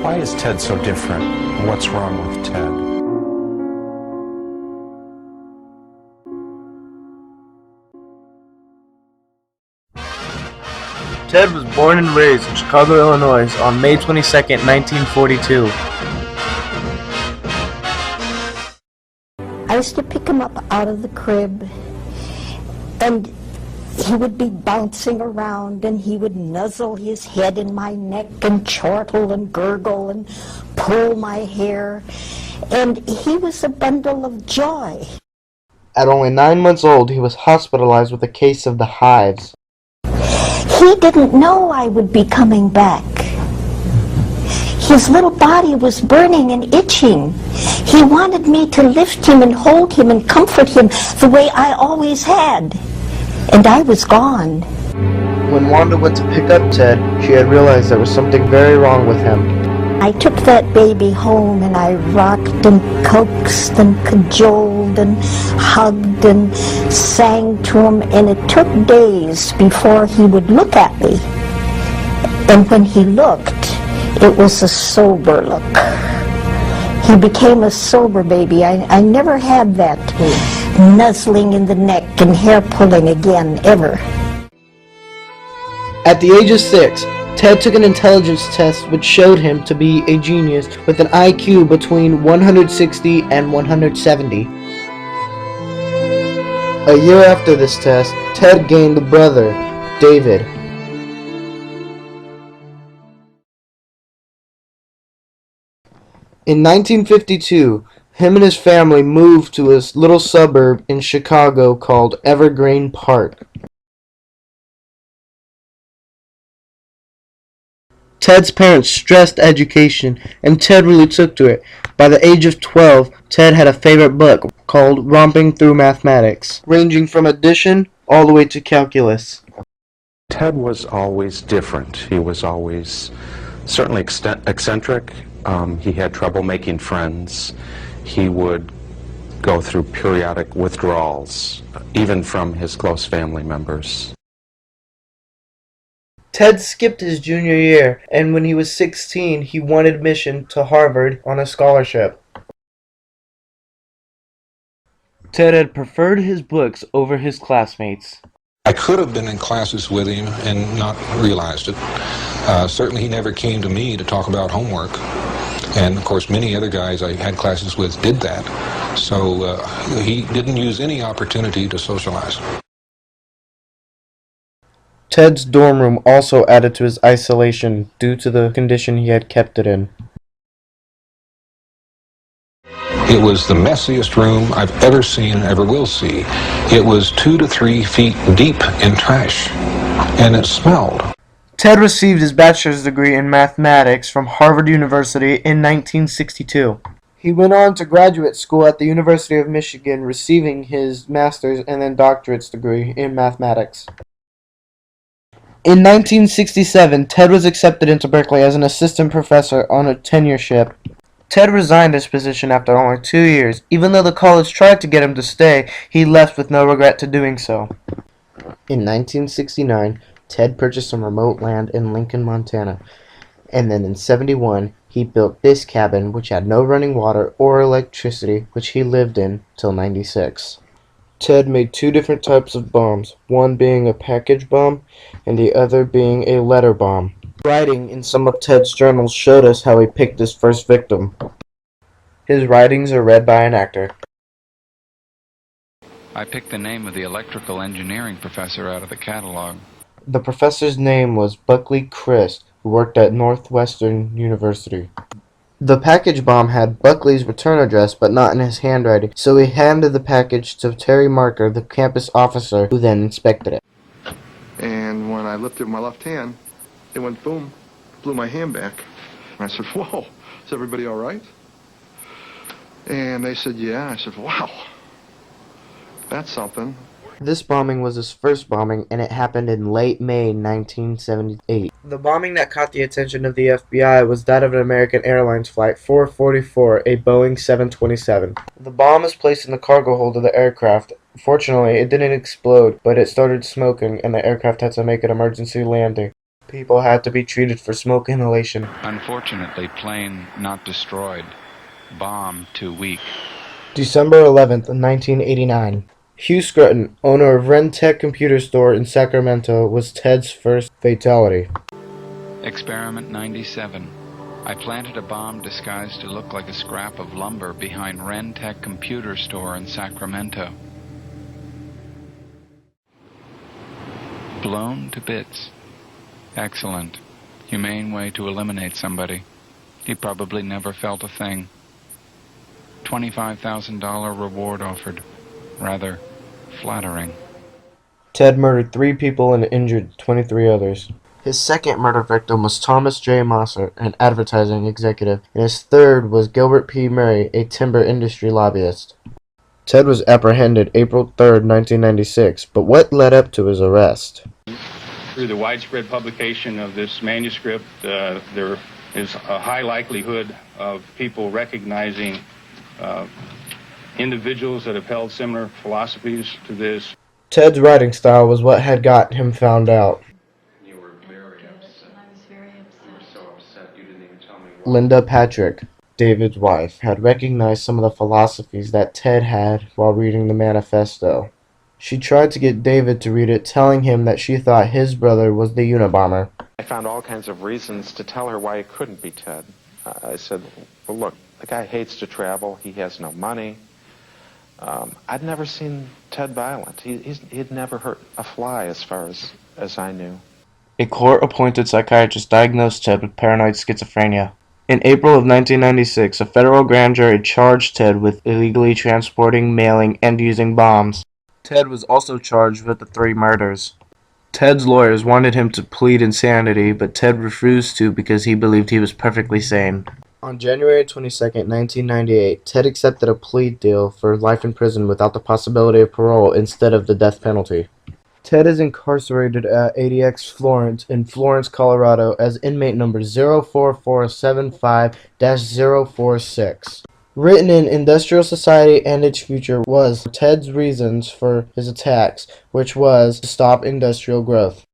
Why is Ted so different? What's wrong with Ted? Ted was born and raised in Chicago, Illinois on May 22nd, 1942. I used to pick him up out of the crib, and he would be bouncing around, and he would nuzzle his head in my neck and chortle and gurgle and pull my hair, and he was a bundle of joy. At only 9 months old, he was hospitalized with a case of the hives. He didn't know I would be coming back. His little body was burning and itching. He wanted me to lift him and hold him and comfort him the way I always had. And I was gone. When Wanda went to pick up Ted, she had realized there was something very wrong with him. I took that baby home, and I rocked and coaxed and cajoled and hugged and sang to him, and it took days before he would look at me. And when he looked, it was a sober look. He became a sober baby. I never had that nuzzling in the neck and hair pulling again, ever. At the age of 6, Ted took an intelligence test which showed him to be a genius with an IQ between 160 and 170. A year after this test, Ted gained a brother, David. In 1952, him and his family moved to a little suburb in Chicago called Evergreen Park. Ted's parents stressed education, and Ted really took to it. By the age of 12, Ted had a favorite book called Romping Through Mathematics, ranging from addition all the way to calculus. Ted was always different. He was always certainly eccentric. He had trouble making friends. He would go through periodic withdrawals, even from his close family members. Ted skipped his junior year, and when he was 16, he won admission to Harvard on a scholarship. Ted had preferred his books over his classmates. I could have been in classes with him and not realized it. Certainly he never came to me to talk about homework. And of course many other guys I had classes with did that. So he didn't use any opportunity to socialize. Ted's dorm room also added to his isolation due to the condition he had kept it in. It was the messiest room I've ever seen and ever will see. It was 2 to 3 feet deep in trash, and it smelled. Ted received his bachelor's degree in mathematics from Harvard University in 1962. He went on to graduate school at the University of Michigan, receiving his master's and then doctorate's degree in mathematics. In 1967, Ted was accepted into Berkeley as an assistant professor on a tenureship. Ted resigned his position after only 2 years. Even though the college tried to get him to stay, he left with no regret to doing so. In 1969, Ted purchased some remote land in Lincoln, Montana, and then in 71, he built this cabin which had no running water or electricity, which he lived in till 96. Ted made 2 different types of bombs, one being a package bomb and the other being a letter bomb. Writing in some of Ted's journals showed us how he picked his first victim. His writings are read by an actor. I picked the name of the electrical engineering professor out of the catalog. The professor's name was Buckley Chris, who worked at Northwestern University. The package bomb had Buckley's return address, but not in his handwriting, so he handed the package to Terry Marker, the campus officer, who then inspected it. And when I lifted my left hand, it went boom, blew my hand back. And I said, whoa, is everybody all right? And they said, yeah. I said, wow, that's something. This bombing was his first bombing, and it happened in late May 1978. The bombing that caught the attention of the FBI was that of an American Airlines Flight 444, a Boeing 727. The bomb was placed in the cargo hold of the aircraft. Fortunately, it didn't explode, but it started smoking, and the aircraft had to make an emergency landing. People had to be treated for smoke inhalation. Unfortunately, plane not destroyed. Bomb too weak. December 11th, 1989. Hugh Scruton, owner of Rentec Computer Store in Sacramento, was Ted's first fatality. Experiment 97. I planted a bomb disguised to look like a scrap of lumber behind Rentec Computer Store in Sacramento. Blown to bits. Excellent. Humane way to eliminate somebody. He probably never felt a thing. $25,000 reward offered. Rather flattering. Ted murdered 3 people and injured 23 others. His second murder victim was Thomas J. Mosser, an advertising executive, and his third was Gilbert P. Murray, a timber industry lobbyist. Ted was apprehended April 3rd, 1996, but what led up to his arrest? Through the widespread publication of this manuscript, there is a high likelihood of people recognizing individuals that have held similar philosophies to this. Ted's writing style was what had got him found out. You were very upset. I was very upset. You were so upset you didn't even tell me why. Linda Patrick, David's wife, had recognized some of the philosophies that Ted had while reading the manifesto. She tried to get David to read it, telling him that she thought his brother was the Unabomber. I found all kinds of reasons to tell her why it couldn't be Ted. I said, well, look, the guy hates to travel. He has no money. I'd never seen Ted violent. He'd never hurt a fly as far as I knew. A court-appointed psychiatrist diagnosed Ted with paranoid schizophrenia. In April of 1996, a federal grand jury charged Ted with illegally transporting, mailing, and using bombs. Ted was also charged with the 3 murders. Ted's lawyers wanted him to plead insanity, but Ted refused to because he believed he was perfectly sane. On January 22, 1998, Ted accepted a plea deal for life in prison without the possibility of parole instead of the death penalty. Ted is incarcerated at ADX Florence in Florence, Colorado as inmate number 04475-046. Written in Industrial Society and Its Future was Ted's reasons for his attacks, which was to stop industrial growth.